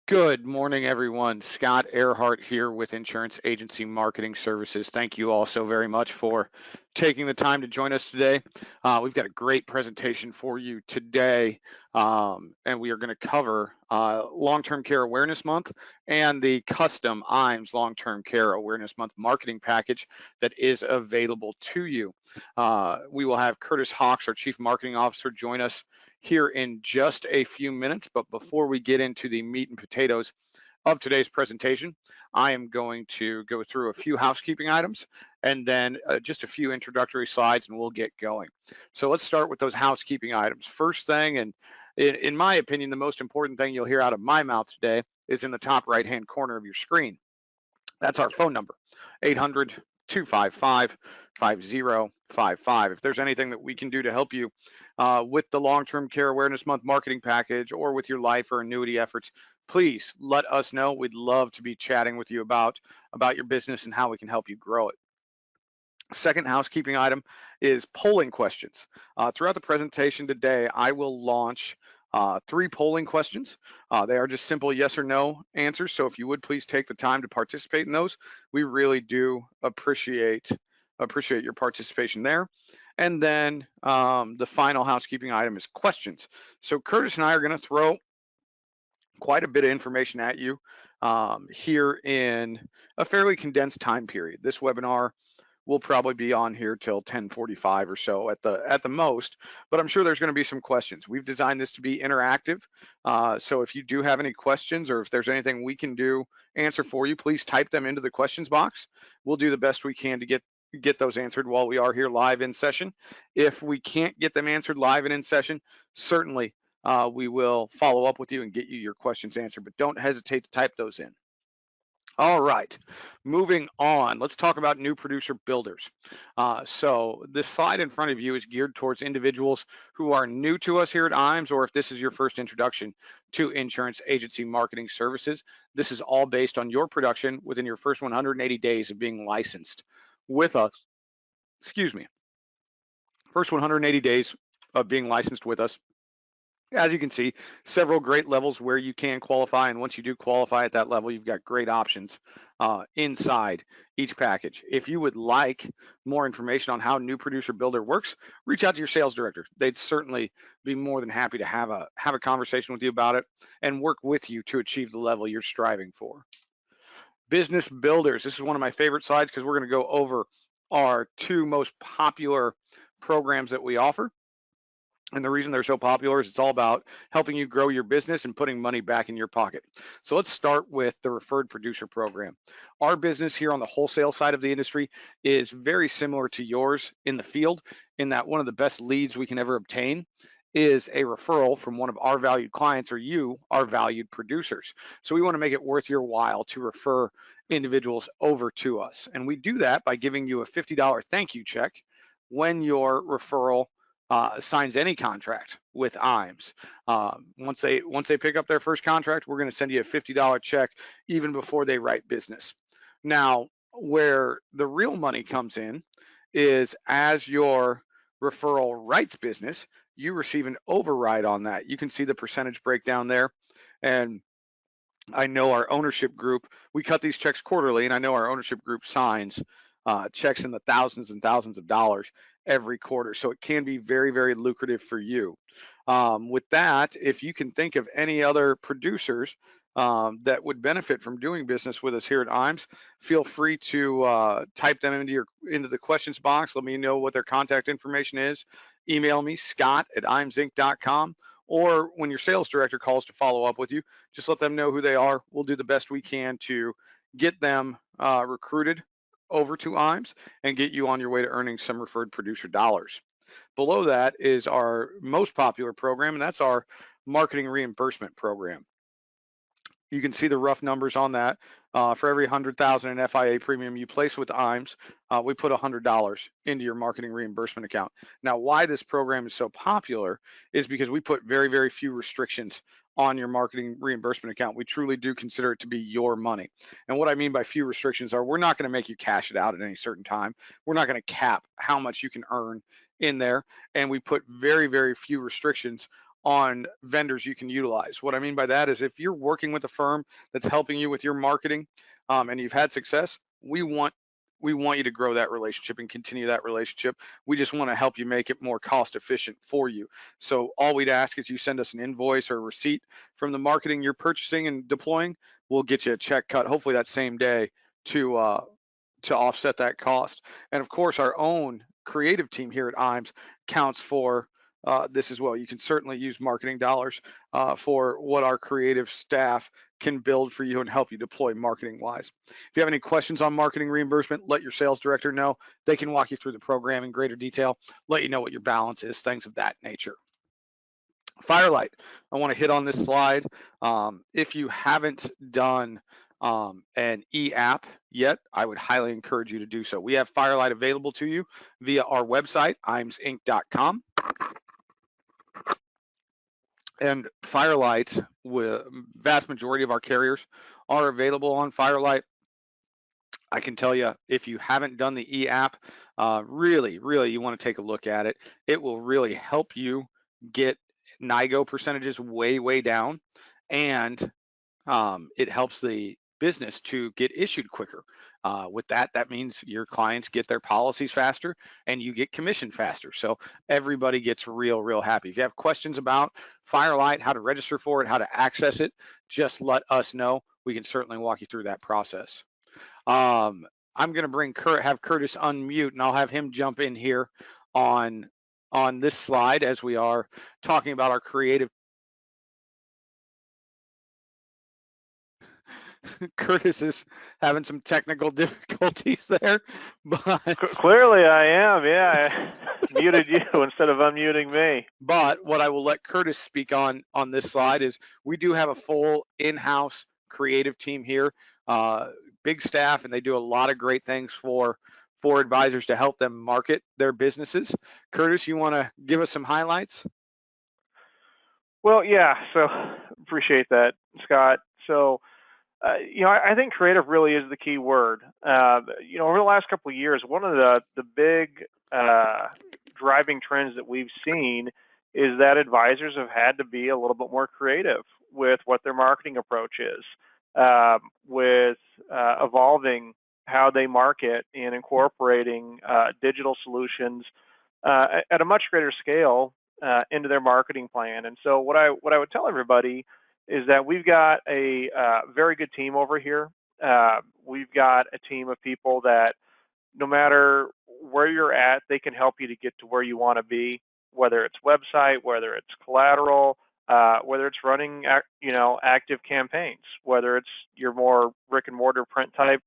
Good morning, everyone. Scott Earhart here with Insurance Agency Marketing Services. Thank you all so very much for taking the time to join us today. We've got a great presentation for you today, and we are going to cover Long-Term Care Awareness Month and the custom IMS Long-Term Care Awareness Month marketing package that is available to you. We will have Curtis Hawks, our Chief Marketing Officer, join us here in just a few minutes. But before we get into the meat and potatoes of today's presentation, I am going to go through a few housekeeping items and then just a few introductory slides, and we'll get going. So let's start with those housekeeping items. First thing, and in my opinion, the most important thing you'll hear out of my mouth today is in the top right-hand corner of your screen. That's our phone number, 800 255 5055. If there's anything that we can do to help you with the Long-Term Care Awareness Month marketing package or with your life or annuity efforts, please let us know. We'd love to be chatting with you about your business and how we can help you grow it. Second housekeeping item is polling questions. Throughout the presentation today, I will launch 3 polling questions. They are just simple yes or no answers. So if you would please take the time to participate in those, we really do appreciate your participation there. And then the final housekeeping item is questions. So Curtis and I are going to throw quite a bit of information at you here in a fairly condensed time period. This webinar will probably be on here till 10:45 or so at the most, but I'm sure there's going to be some questions. We've designed this to be interactive, so if you do have any questions or if there's anything we can do answer for you, please type them into the questions box. We'll do the best we can to get those answered while we are here live in session. If we can't get them answered live and in session, certainly we will follow up with you and get you your questions answered, but don't hesitate to type those in. All right, moving on. Let's talk about new producer builders. So this slide in front of you is geared towards individuals who are new to us here at IMS, or if this is your first introduction to insurance agency marketing services. This is all based on your production within your first 180 days of being licensed with us. Excuse me. First 180 days of being licensed with us. As you can see, several great levels where you can qualify, and once you do qualify at that level, you've got great options inside each package. If you would like more information on how New Producer Builder works, reach out to your sales director. They'd certainly be more than happy to have a conversation with you about it and work with you to achieve the level you're striving for. Business builders. This is one of my favorite slides because we're going to go over our 2 most popular programs that we offer. And the reason they're so popular is it's all about helping you grow your business and putting money back in your pocket. So let's start with the referred producer program. Our business here on the wholesale side of the industry is very similar to yours in the field, in that one of the best leads we can ever obtain is a referral from one of our valued clients or you, our valued producers. So we want to make it worth your while to refer individuals over to us. And we do that by giving you a $50 thank you check when your referral signs any contract with IMS. Once they pick up their first contract, we're going to send you a $50 check even before they write business. Now, where the real money comes in is as your referral writes business, you receive an override on that. You can see the percentage breakdown there. And I know our ownership group, we cut these checks quarterly, and I know our ownership group signs checks in the thousands and thousands of dollars every quarter. So it can be very, very lucrative for you. With that, if you can think of any other producers that would benefit from doing business with us here at IMS, feel free to type them into the questions box. Let me know what their contact information is. Email me, scott@imsinc.com. Or when your sales director calls to follow up with you, just let them know who they are. We'll do the best we can to get them recruited over to IMS and get you on your way to earning some referred producer dollars. Below that is our most popular program, and that's our marketing reimbursement program. You can see the rough numbers on that. For every $100,000 in FIA premium you place with IMS, we put $100 into your marketing reimbursement account. Now, why this program is so popular is because we put very, very few restrictions on your marketing reimbursement account. We truly do consider it to be your money. And what I mean by few restrictions are we're not going to make you cash it out at any certain time. We're not going to cap how much you can earn in there, and we put very, very few restrictions on vendors you can utilize. What I mean by that is if you're working with a firm that's helping you with your marketing, and you've had success, we want you to grow that relationship and continue that relationship. We just want to help you make it more cost efficient for you. So all we'd ask is you send us an invoice or a receipt from the marketing you're purchasing and deploying. We'll get you a check cut, hopefully that same day, to offset that cost. And of course, our own creative team here at IMES counts for this as well. You can certainly use marketing dollars for what our creative staff can build for you and help you deploy marketing wise. If you have any questions on marketing reimbursement, let your sales director know. They can walk you through the program in greater detail, let you know what your balance is, things of that nature. Firelight, I want to hit on this slide. If you haven't done an e-app yet, I would highly encourage you to do so. We have Firelight available to you via our website, imesinc.com. And Firelight, with vast majority of our carriers are available on Firelight. I can tell you, if you haven't done the e-app, really, really, you want to take a look at it. It will really help you get NIGO percentages way, way down, and it helps the business to get issued quicker. With that, that means your clients get their policies faster and you get commission faster. So everybody gets real, real happy. If you have questions about Firelight, how to register for it, how to access it, just let us know. We can certainly walk you through that process. I'm going to have Curtis unmute, and I'll have him jump in here on this slide as we are talking about our creative. Curtis is having some technical difficulties there, but clearly I am. Yeah, I muted you instead of unmuting me. But what I will let Curtis speak on this slide is we do have a full in-house creative team here, big staff, and they do a lot of great things for advisors to help them market their businesses. Curtis, you want to give us some highlights? Well, yeah. So appreciate that, Scott. So. I think creative really is the key word. Over the last couple of years, one of the big driving trends that we've seen is that advisors have had to be a little bit more creative with what their marketing approach is, with evolving how they market and incorporating digital solutions at a much greater scale into their marketing plan. And so what I would tell everybody is that we've got a very good team over here. We've got a team of people that no matter where you're at, they can help you to get to where you want to be, whether it's website, whether it's collateral, whether it's running active campaigns, whether it's your more brick and mortar print type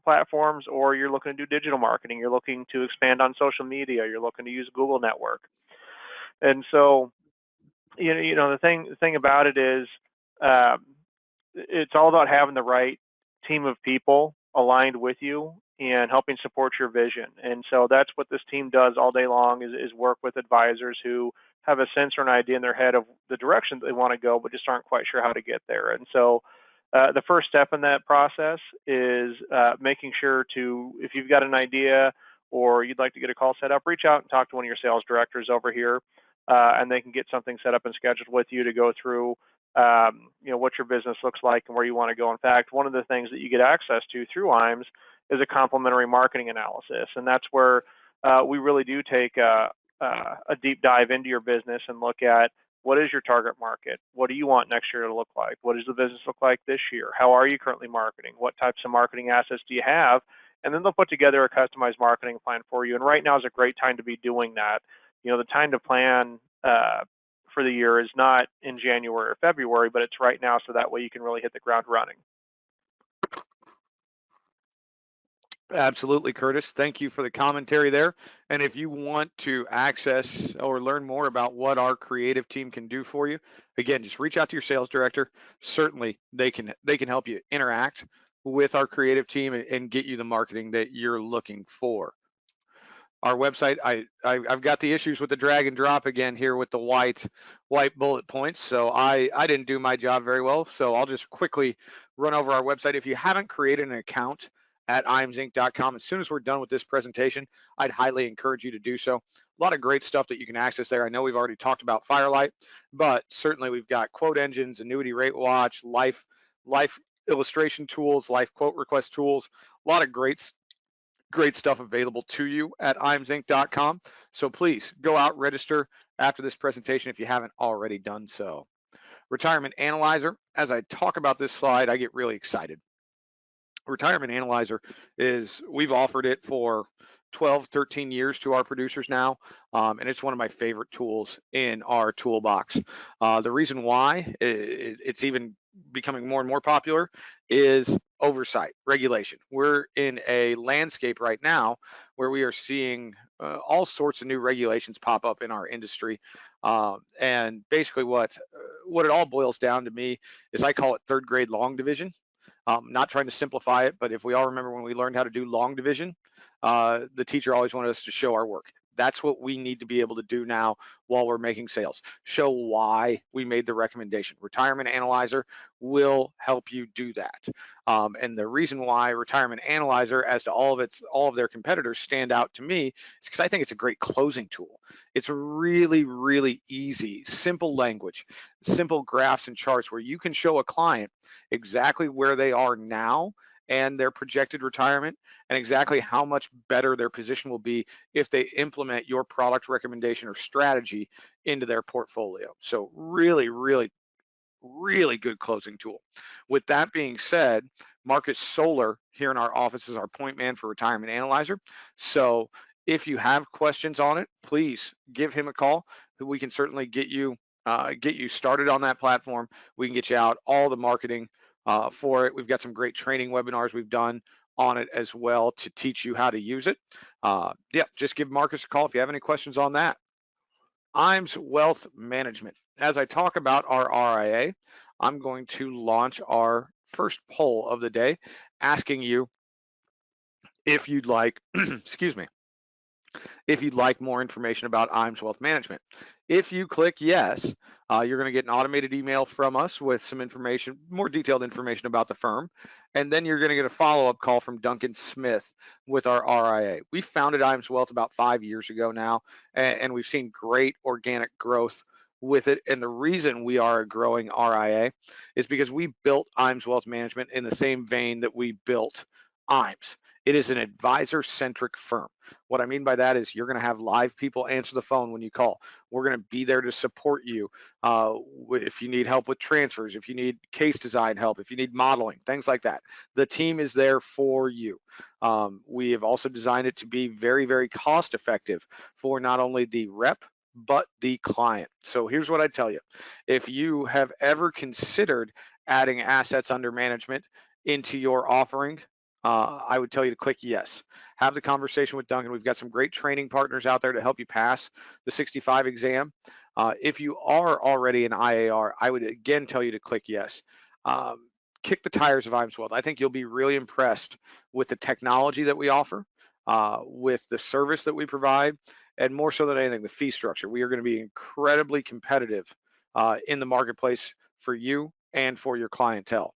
platforms, or you're looking to do digital marketing, you're looking to expand on social media, you're looking to use Google Network. And so the thing about it is it's all about having the right team of people aligned with you and helping support your vision. And so that's what this team does all day long is work with advisors who have a sense or an idea in their head of the direction that they want to go, but just aren't quite sure how to get there. And so the first step in that process is making sure to, if you've got an idea or you'd like to get a call set up, reach out and talk to one of your sales directors over here. And they can get something set up and scheduled with you to go through, what your business looks like and where you want to go. In fact, one of the things that you get access to through IMES is a complimentary marketing analysis, and that's where we really do take a deep dive into your business and look at what is your target market, what do you want next year to look like, what does the business look like this year, how are you currently marketing, what types of marketing assets do you have, and then they'll put together a customized marketing plan for you. And right now is a great time to be doing that. The time to plan for the year is not in January or February, but it's right now, so that way you can really hit the ground running. Absolutely, Curtis. Thank you for the commentary there. And if you want to access or learn more about what our creative team can do for you, again, just reach out to your sales director. Certainly, they can help you interact with our creative team and get you the marketing that you're looking for. Our website, I've got the issues with the drag and drop again here with the white bullet points. So I didn't do my job very well. So I'll just quickly run over our website. If you haven't created an account at imsinc.com. As soon as we're done with this presentation, I'd highly encourage you to do so. A lot of great stuff that you can access there. I know we've already talked about Firelight, but certainly we've got quote engines, annuity rate watch, life illustration tools, life quote request tools, a lot of great stuff available to you at imsinc.com. So please go out, register after this presentation if you haven't already done so. Retirement Analyzer, as I talk about this slide, I get really excited. Retirement Analyzer we've offered it for 12, 13 years to our producers now, and it's one of my favorite tools in our toolbox. The reason why it's even becoming more and more popular is oversight, regulation. We're in a landscape right now where we are seeing all sorts of new regulations pop up in our industry. And basically what it all boils down to me is I call it third grade long division. Not trying to simplify it, but if we all remember when we learned how to do long division, the teacher always wanted us to show our work. That's what we need to be able to do now while we're making sales. Show why we made the recommendation. Retirement Analyzer will help you do that. And the reason why Retirement Analyzer, as to all of their competitors, stand out to me is because I think it's a great closing tool. It's really, really easy, simple language, simple graphs and charts where you can show a client exactly where they are now and their projected retirement, and exactly how much better their position will be if they implement your product recommendation or strategy into their portfolio. So really, really, really good closing tool. With that being said, Marcus Solar here in our office is our point man for Retirement Analyzer. So if you have questions on it, please give him a call. We can certainly get you started on that platform. We can get you out all the marketing for it. We've got some great training webinars we've done on it as well to teach you how to use it. Yeah, just give Marcus a call if you have any questions on that. IMS Wealth Management. As I talk about our RIA, I'm going to launch our first poll of the day, asking you if you'd like, excuse me, if you'd like more information about IMS Wealth Management. If you click yes, you're going to get an automated email from us with some information, more detailed information about the firm. And then you're going to get a follow-up call from Duncan Smith with our RIA. We founded IMS Wealth about 5 years ago now, and we've seen great organic growth with it. And the reason we are a growing RIA is because we built IMS Wealth Management in the same vein that we built IMS. It is an advisor-centric firm. What I mean by that is you're going to have live people answer the phone when you call. We're going to be there to support you if you need help with transfers, if you need case design help, if you need modeling, things like that. The team is there for you. We have also designed it to be very, very cost effective for not only the rep, but the client. So here's what I tell you. If you have ever considered adding assets under management into your offering, I would tell you to click yes. Have the conversation with Duncan. We've got some great training partners out there to help you pass the 65 exam. If you are already an IAR, I would again tell you to click yes. Kick the tires of IMS Wealth. I think you'll be really impressed with the technology that we offer, with the service that we provide, and more so than anything, the fee structure. We are going to be incredibly competitive in the marketplace for you and for your clientele.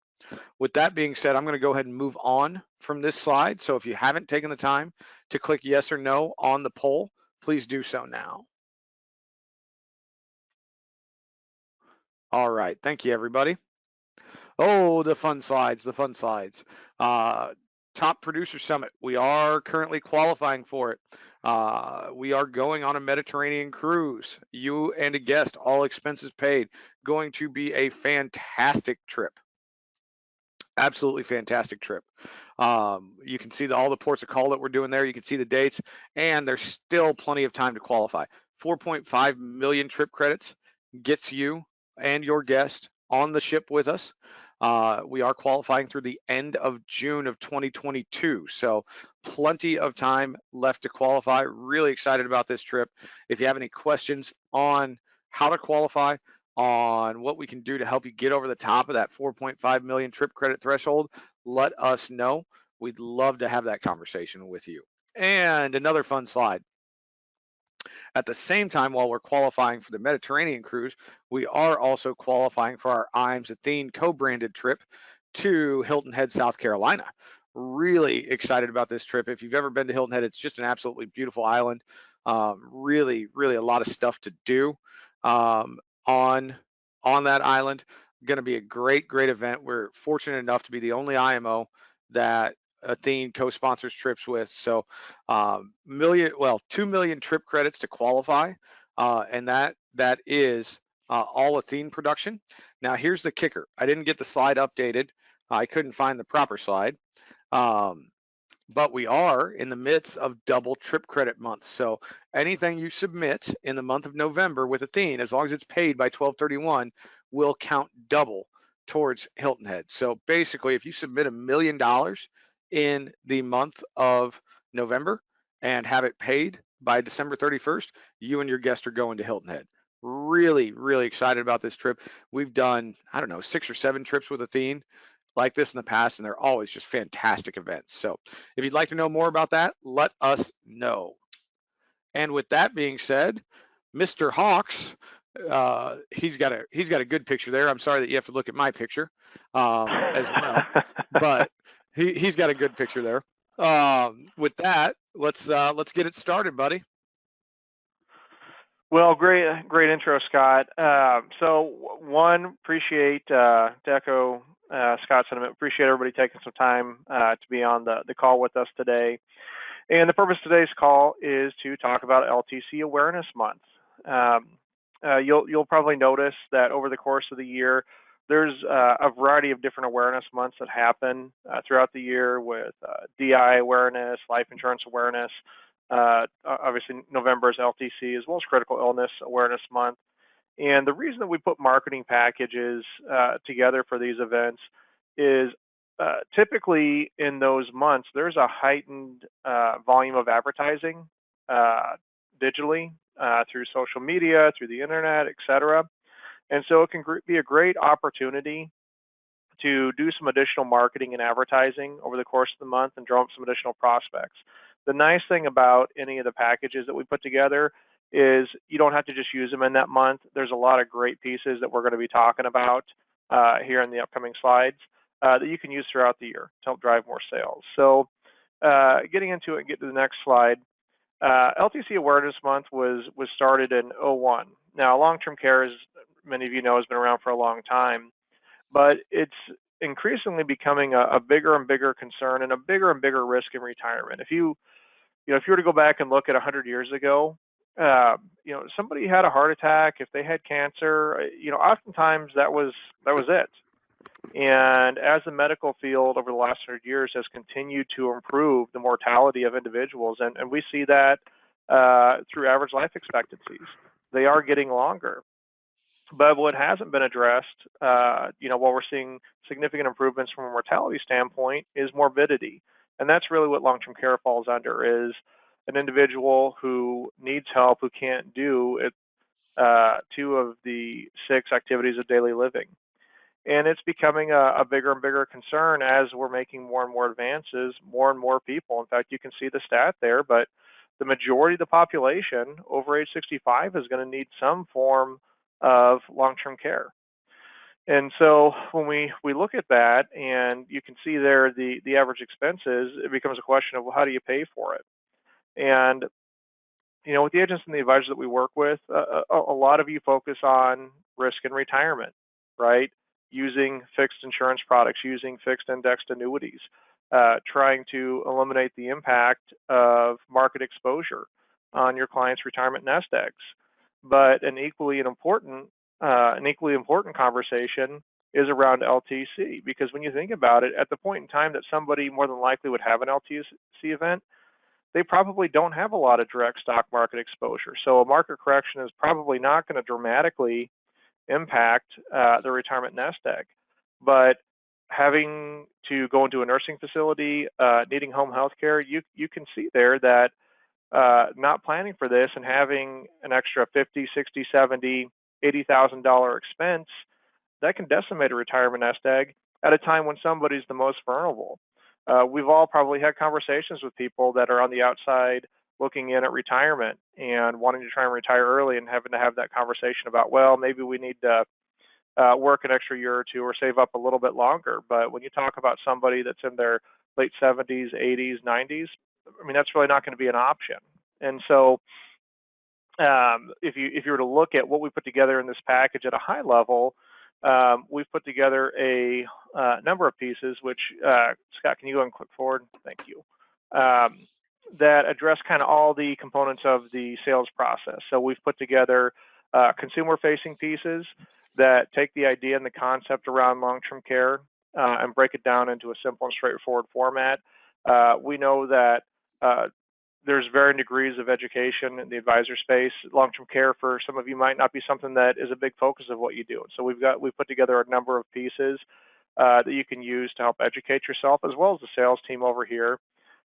With that being said, I'm going to go ahead and move on from this slide. So if you haven't taken the time to click yes or no on the poll, please do so now. All right. Thank you, everybody. Oh, the fun slides, the fun slides. Top Producer Summit. We are currently qualifying for it. We are going on a Mediterranean cruise. You and a guest, all expenses paid. Going to be a fantastic trip. Absolutely fantastic trip. You can see all the ports of call that we're doing there. You can see the dates, and there's still plenty of time to qualify. 4.5 million trip credits gets you and your guest on the ship with us. We are qualifying through the end of June of 2022, so plenty of time left to qualify. Really excited about this trip. If you have any questions on how to qualify, on what we can do to help you get over the top of that 4.5 million trip credit threshold, let us know. We'd love to have that conversation with you. And another fun slide. At the same time, while we're qualifying for the Mediterranean cruise, we are also qualifying for our IMS Athene co-branded trip to Hilton Head, South Carolina. Really excited about this trip. If you've ever been to Hilton Head, it's just an absolutely beautiful island. Really, really a lot of stuff to do um, on on that island. Going to be a great, great event. We're fortunate enough to be the only IMO that Athene co-sponsors trips with. So, 2 million trip credits to qualify, and that is all Athene production. Now, here's the kicker. I didn't get the slide updated. I couldn't find the proper slide. Um, but we are in the midst of double trip credit month. So anything you submit in the month of November with Athene, as long as it's paid by 12/31, will count double towards Hilton Head. So basically, if you submit $1 million in the month of November and have it paid by December 31st, you and your guest are going to Hilton Head. Really, really excited about this trip. We've done, I don't know, 6 or 7 trips with Athene like this in the past, and they're always just fantastic events. So if you'd like to know more about that, let us know. And with that being said, Mr. Hawks, he's got a good picture there. I'm sorry that you have to look at my picture as well, but he's got a good picture there. With that, let's get it started, buddy. Well, great intro, Scott. Appreciate to echo Scott's sentiment. Appreciate everybody taking some time to be on the call with us today. And the purpose of today's call is to talk about LTC Awareness Month. You'll probably notice that over the course of the year, there's a variety of different awareness months that happen throughout the year with DI awareness, life insurance awareness. Obviously, November is LTC as well as Critical Illness Awareness Month. And the reason that we put marketing packages together for these events is typically in those months, there's a heightened volume of advertising digitally through social media, through the internet, et cetera. And so it can be a great opportunity to do some additional marketing and advertising over the course of the month and draw up some additional prospects. The nice thing about any of the packages that we put together is you don't have to just use them in that month. There's a lot of great pieces that we're going to be talking about here in the upcoming slides that you can use throughout the year to help drive more sales. So getting into it and get to the next slide. LTC Awareness Month was started in '01. Now, long-term care, as many of you know, has been around for a long time, but it's increasingly becoming a bigger and bigger concern and a bigger and bigger risk in retirement. If you were to go back and look at 100 years ago, somebody had a heart attack, if they had cancer, oftentimes that was it. And as the medical field over the last 100 years has continued to improve the mortality of individuals, and we see that through average life expectancies, they are getting longer. But what hasn't been addressed, while we're seeing significant improvements from a mortality standpoint, is morbidity. And that's really what long-term care falls under, is an individual who needs help, who can't do it, 2 of the 6 activities of daily living. And it's becoming a bigger and bigger concern as we're making more and more advances, more and more people. In fact, you can see the stat there, but the majority of the population over age 65 is going to need some form of long-term care. And so when we look at that, and you can see there the average expenses, it becomes a question of, well, how do you pay for it? And with the agents and the advisors that we work with, a lot of you focus on risk and retirement, right? Using fixed insurance products, using fixed indexed annuities, trying to eliminate the impact of market exposure on your client's retirement nest eggs. But an equally important conversation is around LTC, because when you think about it, at the point in time that somebody more than likely would have an LTC event, they probably don't have a lot of direct stock market exposure. So a market correction is probably not going to dramatically impact the retirement nest egg. But having to go into a nursing facility, needing home health care, you can see there that not planning for this and having an extra $50, $60, $70, $80,000 expense, that can decimate a retirement nest egg at a time when somebody's the most vulnerable. We've all probably had conversations with people that are on the outside looking in at retirement and wanting to try and retire early, and having to have that conversation about, well, maybe we need to work an extra year or 2 or save up a little bit longer. But when you talk about somebody that's in their late 70s, 80s, 90s, I mean, that's really not going to be an option. And so if you were to look at what we put together in this package at a high level, we've put together a number of pieces, which, Scott, can you go and click forward? Thank you. That address kind of all the components of the sales process. So we've put together consumer-facing pieces that take the idea and the concept around long-term care and break it down into a simple and straightforward format. We know that there's varying degrees of education in the advisor space. Long-term care for some of you might not be something that is a big focus of what you do. So we've put together a number of pieces that you can use to help educate yourself, as well as the sales team over here.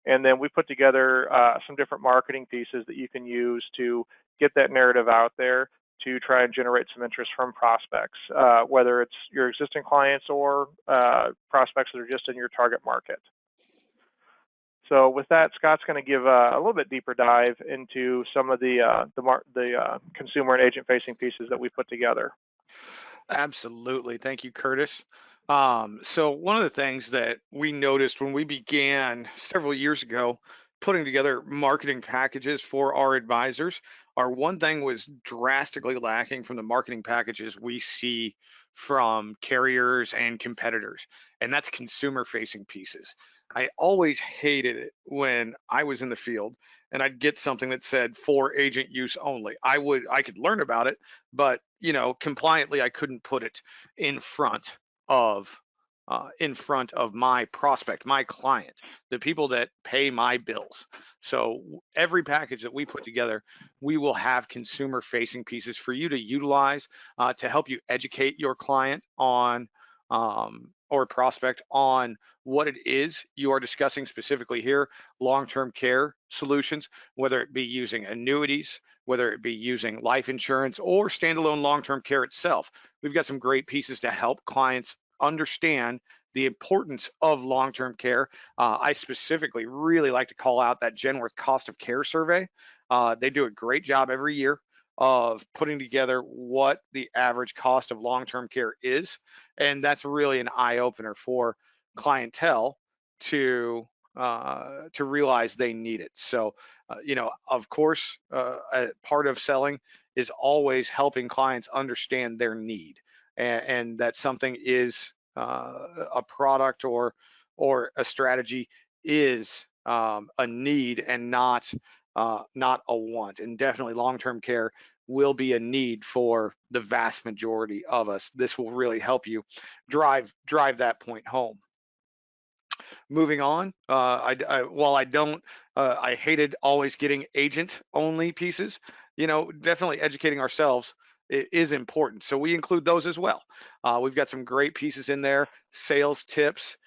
And then we put together some different marketing pieces that you can use to get that narrative out there to try and generate some interest from prospects, whether it's your existing clients or prospects that are just in your target market. So with that, Scott's going to give a little bit deeper dive into some of the consumer and agent-facing pieces that we put together. Absolutely. Thank you, Curtis. So one of the things that we noticed when we began several years ago putting together marketing packages for our advisors, our one thing was drastically lacking from the marketing packages we see from carriers and competitors, and that's consumer-facing pieces. I always hated it when I was in the field and I'd get something that said for agent use only. I could learn about it, but compliantly I couldn't put it in front of my prospect, my client, the people that pay my bills. So every package that we put together, we will have consumer facing pieces for you to utilize to help you educate your client on or prospect on what it is you are discussing specifically here, long-term care solutions, whether it be using annuities, whether it be using life insurance or standalone long-term care itself. We've got some great pieces to help clients understand the importance of long-term care. I specifically really like to call out that Genworth Cost of Care survey. They do a great job every year of putting together what the average cost of long-term care is, and that's really an eye-opener for clientele to realize they need it. So, of course, a part of selling is always helping clients understand their need, and that something is a product or a strategy is a need and not a want. And definitely long-term care will be a need for the vast majority of us. This will really help you drive that point home. Moving on, while I hated always getting agent only pieces, definitely educating ourselves is important. So we include those as well. We've got some great pieces in there, sales tips,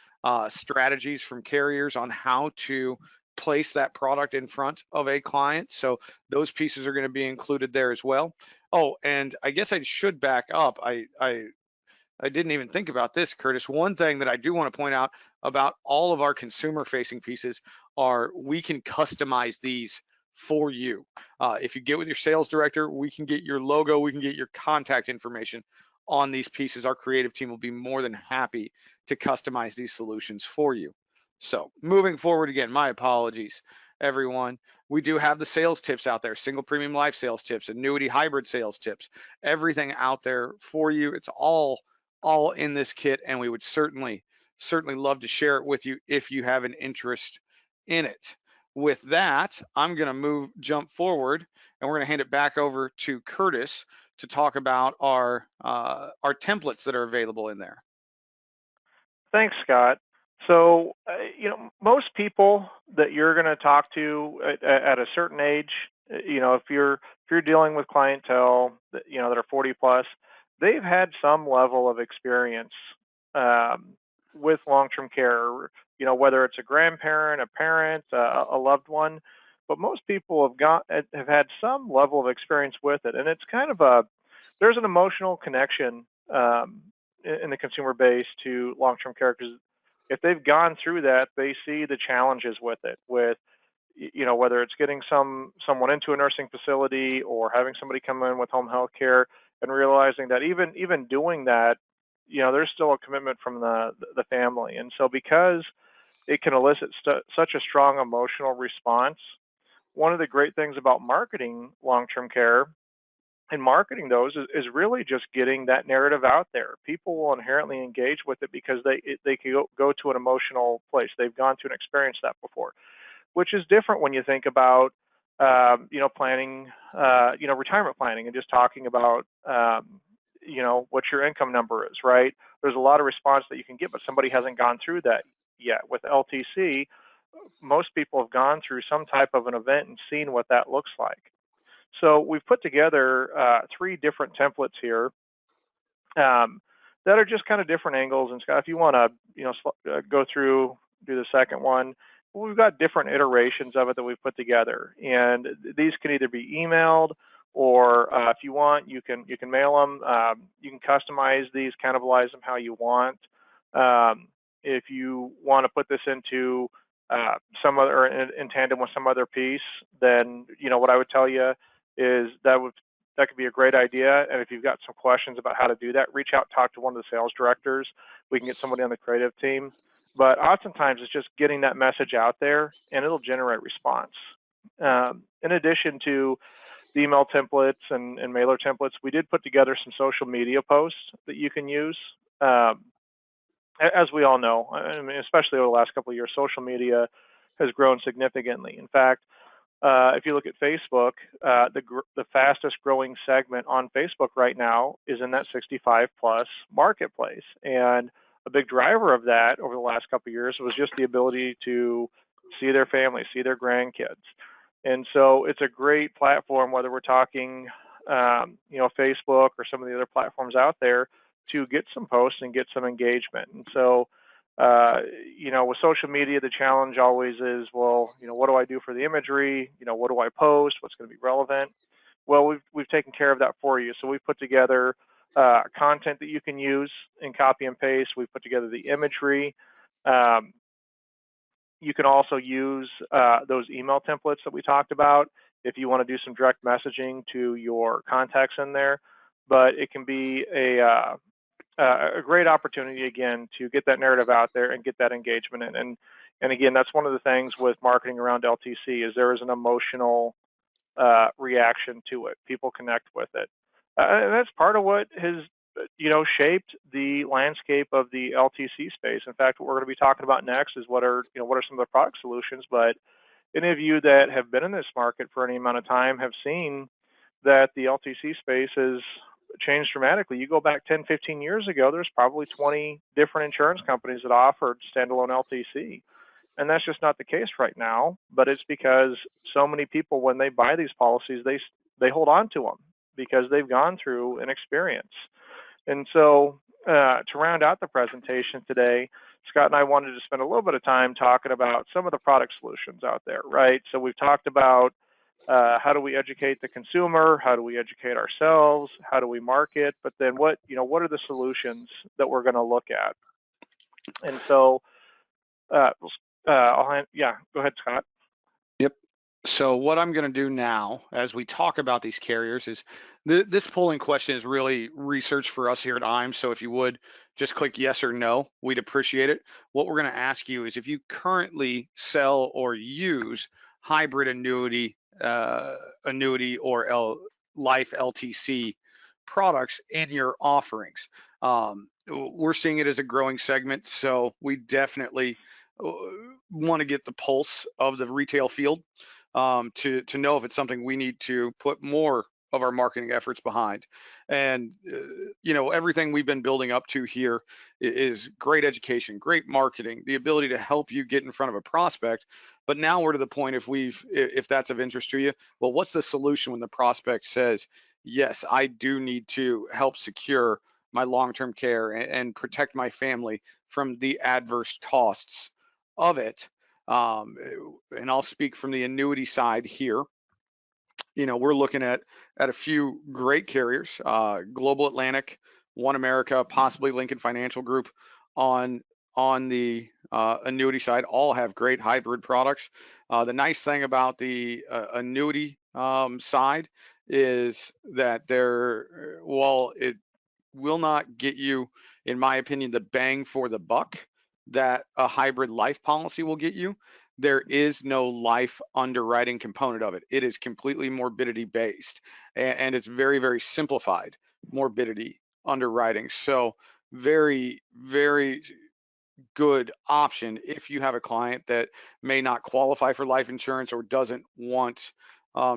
strategies from carriers on how to place that product in front of a client. So those pieces are going to be included there as well. Oh, and I guess I should back up. I didn't even think about this, Curtis. One thing that I do want to point out about all of our consumer facing pieces are we can customize these for you. If you get with your sales director, we can get your logo, we can get your contact information on these pieces. Our creative team will be more than happy to customize these solutions for you. So moving forward again, my apologies, everyone. We do have the sales tips out there, single premium life sales tips, annuity hybrid sales tips, everything out there for you. It's all in this kit, and we would certainly love to share it with you if you have an interest in it. With that, I'm going to jump forward, and we're going to hand it back over to Curtis to talk about our templates that are available in there. Thanks, Scott. So, most people that you're going to talk to at a certain age, if you're dealing with clientele that that are 40 plus, they've had some level of experience with long-term care. Whether it's a grandparent, a parent, a loved one, but most people have had some level of experience with it, and it's kind of there's an emotional connection in the consumer base to long-term care, because if they've gone through that, they see the challenges with it, with whether it's getting someone into a nursing facility or having somebody come in with home health care, and realizing that even doing that, there's still a commitment from the family. And so because it can elicit such a strong emotional response. One of the great things about marketing long-term care and marketing those is really just getting that narrative out there. People will inherently engage with it because they can go to an emotional place. They've gone to and experienced that before, which is different when you think about planning, retirement planning, and just talking about what your income number is, right? There's a lot of response that you can get, but somebody hasn't gone through that yet. With LTC, most people have gone through some type of an event and seen what that looks like. So we've put together 3 different templates here that are just kind of different angles. And Scott, if you want to, go through, do the second one, we've got different iterations of it that we've put together, and these can either be emailed or if you want, you can mail them. You can customize these, cannibalize them how you want. If you want to put this into some other, in tandem with some other piece, then what I would tell you is that could be a great idea. And if you've got some questions about how to do that, reach out, talk to one of the sales directors. We can get somebody on the creative team. But oftentimes it's just getting that message out there, and it'll generate response. In addition to the email templates and mailer templates, we did put together some social media posts that you can use. As we all know, I mean, especially over the last couple of years, social media has grown significantly. In fact, if you look at Facebook, the fastest growing segment on Facebook right now is in that 65 plus marketplace. And a big driver of that over the last couple of years was just the ability to see their family, see their grandkids. And so it's a great platform, whether we're talking, Facebook or some of the other platforms out there, to get some posts and get some engagement. And so with social media, the challenge always is, well, what do I do for the imagery? What do I post? What's going to be relevant? Well, we've taken care of that for you. So we've put together content that you can use and copy and paste. We've put together the imagery. You can also use those email templates that we talked about if you want to do some direct messaging to your contacts in there. But it can be a great opportunity, again, to get that narrative out there and get that engagement in. And again, that's one of the things with marketing around LTC is there is an emotional reaction to it. People connect with it. And that's part of what has, shaped the landscape of the LTC space. In fact, what we're going to be talking about next is what are some of the product solutions. But any of you that have been in this market for any amount of time have seen that the LTC space has changed dramatically. You go back 10, 15 years ago, there's probably 20 different insurance companies that offered standalone LTC. And that's just not the case right now, but it's because so many people, when they buy these policies, they hold on to them because they've gone through an experience. And so to round out the presentation today, Scott and I wanted to spend a little bit of time talking about some of the product solutions out there, right? So we've talked about how do we educate the consumer? How do we educate ourselves? How do we market? But then what are the solutions that we're going to look at? And so, go ahead, Scott. Yep. So what I'm going to do now, as we talk about these carriers, is this polling question is really research for us here at IMES. So if you would just click yes or no, we'd appreciate it. What we're going to ask you is if you currently sell or use hybrid annuity or life LTC products in your offerings. We're seeing it as a growing segment, so we definitely want to get the pulse of the retail field to know if it's something we need to put more of our marketing efforts behind. And everything we've been building up to here is great education, great marketing, the ability to help you get in front of a prospect. But now we're to the point, if that's of interest to you, well, what's the solution when the prospect says, yes, I do need to help secure my long-term care and protect my family from the adverse costs of it. And I'll speak from the annuity side here. We're looking at a few great carriers, Global Atlantic, One America, possibly Lincoln Financial Group on the annuity side. All have great hybrid products. The nice thing about the annuity side is that while it will not get you, in my opinion, the bang for the buck, that a hybrid life policy will get you, there is no life underwriting component of it. It is completely morbidity based, and it's very, very simplified morbidity underwriting. So very, very good option if you have a client that may not qualify for life insurance or doesn't want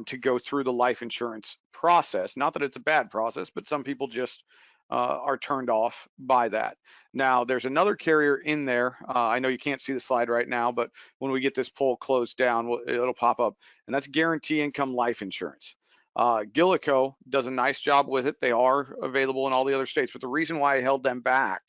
to go through the life insurance process. Not that it's a bad process, but some people just are turned off by that. Now, there's another carrier in there. I know you can't see the slide right now, but when we get this poll closed down, it'll pop up, and that's guarantee income life insurance. Gillico does a nice job with it. They are available in all the other states, but the reason why I held them back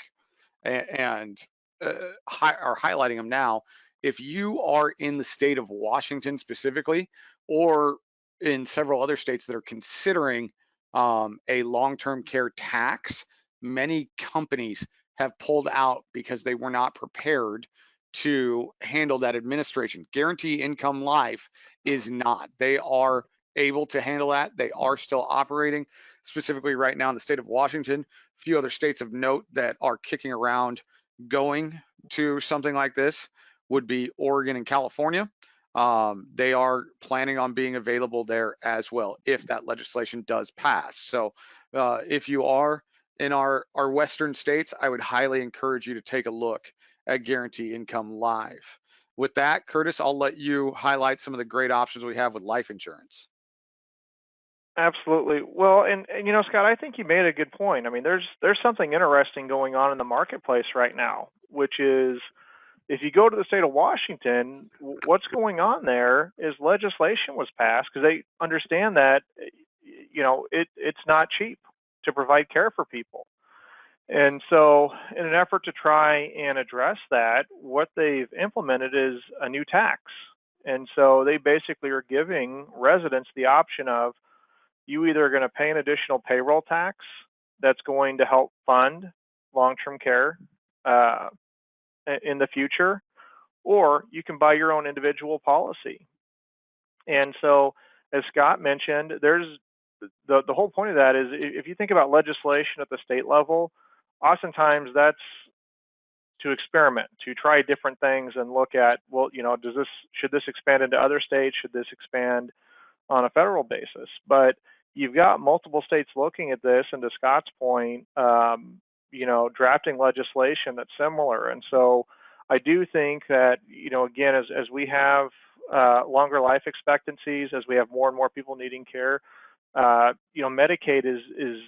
and are highlighting them now. If you are in the state of Washington specifically, or in several other states that are considering a long-term care tax, many companies have pulled out because they were not prepared to handle that administration. Guarantee Income Life is not. They are able to handle that. They are still operating, specifically right now in the state of Washington. A few other states of note that are kicking around going to something like this would be Oregon and California. They are planning on being available there as well if that legislation does pass. So if you are in our Western states, I would highly encourage you to take a look at Guarantee Income Live. With that, Curtis, I'll let you highlight some of the great options we have with life insurance. Absolutely. Well, and you know, Scott, I think you made a good point. I mean, there's something interesting going on in the marketplace right now, which is if you go to the state of Washington, what's going on there is legislation was passed because they understand that you know it's not cheap to provide care for people. And so, in an effort to try and address that, what they've implemented is a new tax. And so, they basically are giving residents the option of you either are going to pay an additional payroll tax that's going to help fund long-term care uh, in the future, or you can buy your own individual policy. And so, as Scott mentioned, there's the whole point of that is if you think about legislation at the state level, oftentimes that's to experiment, to try different things and look at, well, you know, should this expand into other states? Should this expand on a federal basis? But you've got multiple states looking at this, and to Scott's point, you know, drafting legislation that's similar. And so I do think that, you know, again, as we have longer life expectancies, as we have more and more people needing care, you know, Medicaid is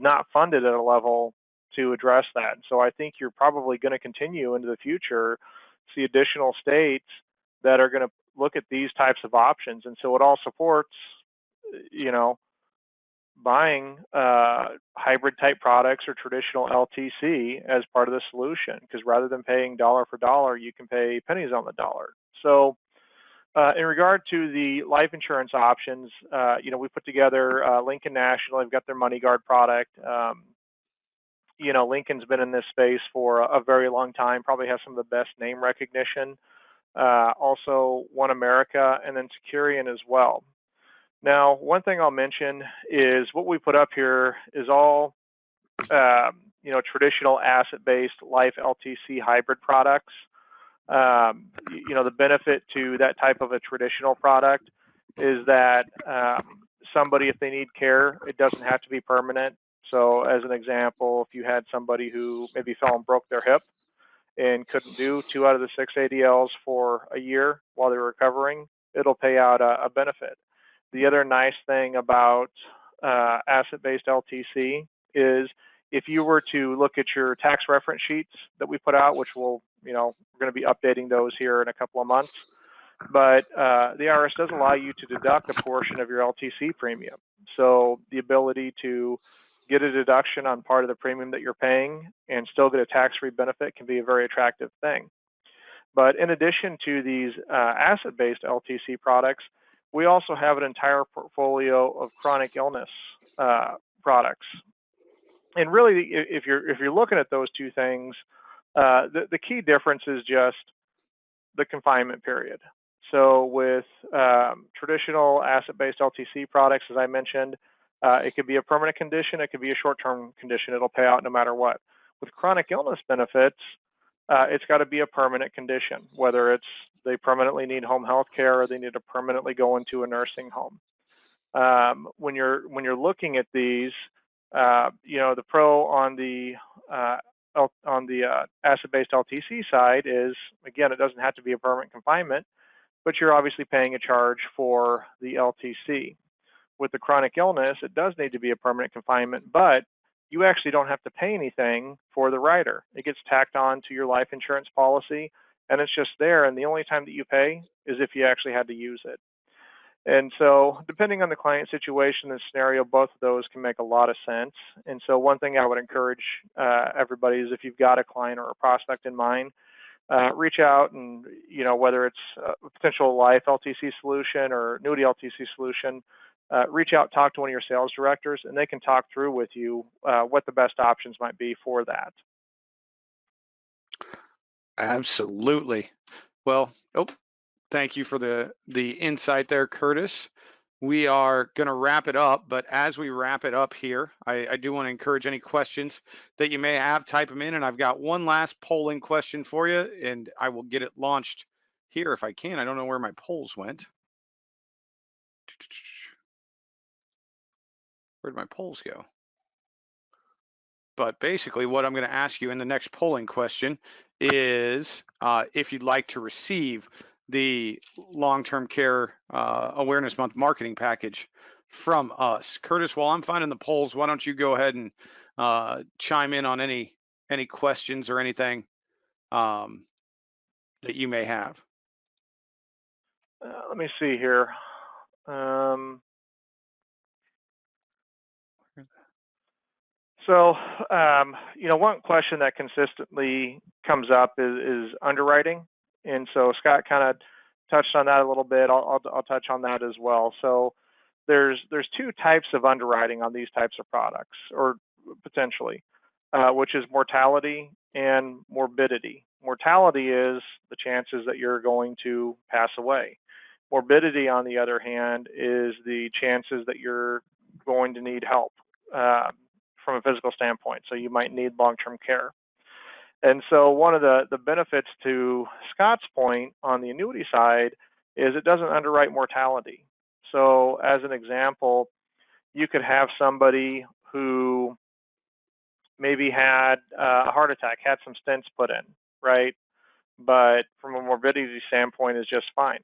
not funded at a level to address that. So I think you're probably going to continue into the future see additional states that are going to look at these types of options. And so it all supports, you know, buying hybrid type products or traditional LTC as part of the solution, because rather than paying dollar for dollar, you can pay pennies on the dollar. So in regard to the life insurance options, you know, we put together Lincoln National. They've got their MoneyGuard product. You know, Lincoln's been in this space for a very long time, probably has some of the best name recognition. Also, One America, and then Securian as well. Now, one thing I'll mention is what we put up here is all, you know, traditional asset-based life LTC hybrid products. You know, the benefit to that type of a traditional product is that somebody, if they need care, it doesn't have to be permanent. So as an example, if you had somebody who maybe fell and broke their hip and couldn't do 2 out of the 6 ADLs for a year while they're recovering, it'll pay out a benefit. The other nice thing about asset-based LTC is if you were to look at your tax reference sheets that we put out, which we'll, you know, we're going to be updating those here in a couple of months, but the IRS does allow you to deduct a portion of your LTC premium. So the ability to get a deduction on part of the premium that you're paying and still get a tax-free benefit can be a very attractive thing. But in addition to these asset-based LTC products, we also have an entire portfolio of chronic illness products. And really, if you're looking at those two things, the key difference is just the confinement period. So with traditional asset-based LTC products, as I mentioned, it could be a permanent condition, it could be a short-term condition. It'll pay out no matter what. With chronic illness benefits, it's got to be a permanent condition, whether it's they permanently need home health care or they need to permanently go into a nursing home. When you're looking at these, the pro on the asset-based LTC side is, again, it doesn't have to be a permanent confinement, but you're obviously paying a charge for the LTC. With the chronic illness, it does need to be a permanent confinement, but you actually don't have to pay anything for the rider. It gets tacked on to your life insurance policy, and it's just there, and the only time that you pay is if you actually had to use it. And so, depending on the client situation and scenario, both of those can make a lot of sense. And so, one thing I would encourage everybody is if you've got a client or a prospect in mind, reach out and, whether it's a potential life LTC solution or annuity LTC solution, reach out, talk to one of your sales directors, and they can talk through with you what the best options might be for that. Absolutely. Well, thank you for the insight there, Curtis. We are going to wrap it up, but as we wrap it up here, I do want to encourage any questions that you may have, type them in, and I've got one last polling question for you, and I will get it launched here if I can. I don't know where my polls went. Where'd my polls go? But basically what I'm going to ask you in the next polling question is if you'd like to receive the long-term care awareness month marketing package from us. Curtis, while I'm finding the polls, why don't you go ahead and chime in on any questions or anything that you may have. Let me see here. So, one question that consistently comes up is underwriting, and so Scott kind of touched on that a little bit. I'll touch on that as well. So, there's two types of underwriting on these types of products, or potentially, which is mortality and morbidity. Mortality is the chances that you're going to pass away. Morbidity, on the other hand, is the chances that you're going to need help. From a physical standpoint, so you might need long-term care. And so one of the benefits to Scott's point on the annuity side is it doesn't underwrite mortality. So as an example, you could have somebody who maybe had a heart attack, had some stents put in, right? But from a morbidity standpoint is just fine.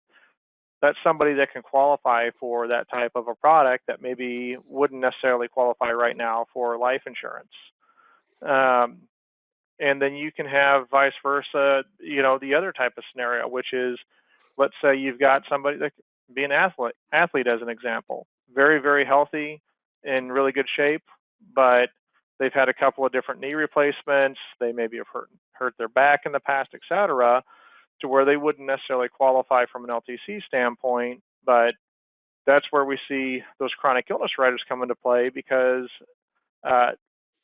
That's somebody that can qualify for that type of a product that maybe wouldn't necessarily qualify right now for life insurance. And then you can have vice versa, the other type of scenario, which is, let's say you've got somebody that could be an athlete as an example, very, very healthy, in really good shape, but they've had a couple of different knee replacements, they maybe have hurt their back in the past, et cetera, to where they wouldn't necessarily qualify from an LTC standpoint, but that's where we see those chronic illness riders come into play because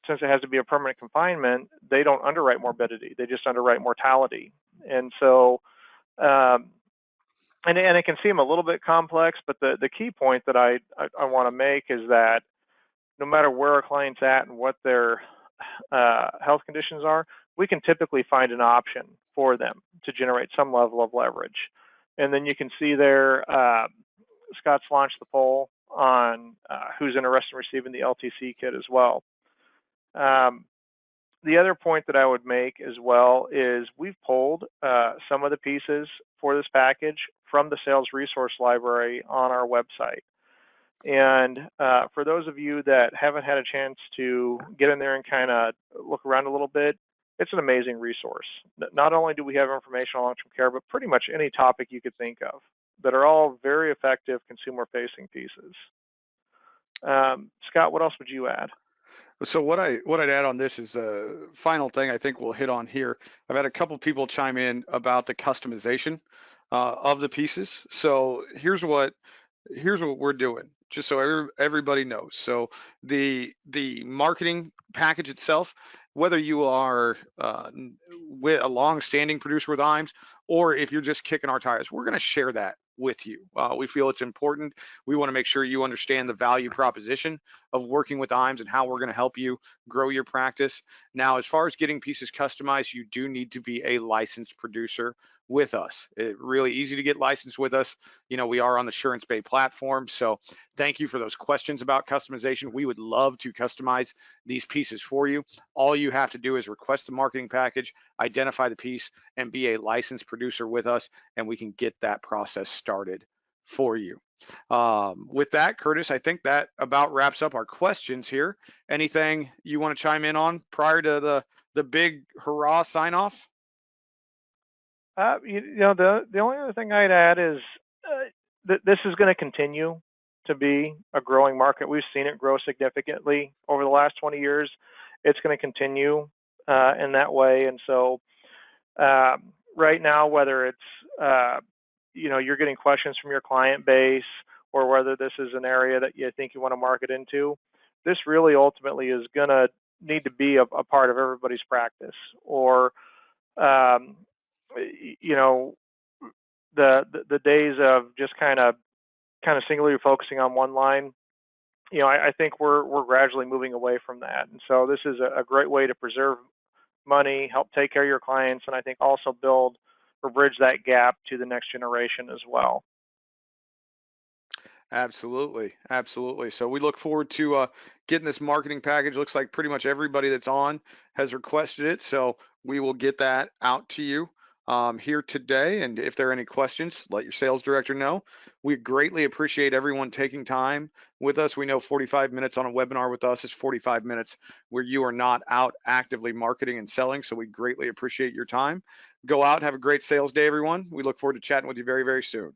since it has to be a permanent confinement, they don't underwrite morbidity, they just underwrite mortality. And so, and it can seem a little bit complex, but the key point that I want to make is that no matter where our client's at and what their health conditions are, we can typically find an option for them to generate some level of leverage. And then you can see there, Scott's launched the poll on who's interested in receiving the LTC kit as well. The other point that I would make as well is we've pulled some of the pieces for this package from the sales resource library on our website. And for those of you that haven't had a chance to get in there and kind of look around a little bit, it's an amazing resource. Not only do we have information on long-term care, but pretty much any topic you could think of that are all very effective consumer-facing pieces. Scott, what else would you add? So what I'd add on this is a final thing I think we'll hit on here. I've had a couple people chime in about the customization of the pieces. So here's what we're doing, just so everybody knows. So the marketing package itself, whether you are with a long-standing producer with IMES or if you're just kicking our tires, we're going to share that with you. We feel it's important. We want to make sure you understand the value proposition of working with IMES and how we're going to help you grow your practice. Now, as far as getting pieces customized, you do need to be a licensed producer with us. It's really easy to get licensed with us. We are on the Surance Bay platform. So thank you for those questions about customization. We would love to customize these pieces for you. All you have to do is request the marketing package, identify the piece, and be a licensed producer with us, and we can get that process started for you. With that, Curtis, I think that about wraps up our questions here. Anything you want to chime in on prior to the big hurrah sign off? The only other thing I'd add is this is going to continue to be a growing market. We've seen it grow significantly over the last 20 years. It's going to continue in that way. And so right now, whether it's you're getting questions from your client base or whether this is an area that you think you want to market into, this really ultimately is going to need to be a part of everybody's practice. Or the days of just kind of singularly focusing on one line, I think we're gradually moving away from that. And so this is a great way to preserve money, help take care of your clients, and I think also build or bridge that gap to the next generation as well. Absolutely. Absolutely. So we look forward to getting this marketing package. Looks like pretty much everybody that's on has requested it. So we will get that out to you here today. And if there are any questions, let your sales director know. We greatly appreciate everyone taking time with us. We know 45 minutes on a webinar with us is 45 minutes where you are not out actively marketing and selling. So we greatly appreciate your time. Go out, have a great sales day, everyone. We look forward to chatting with you very, very soon.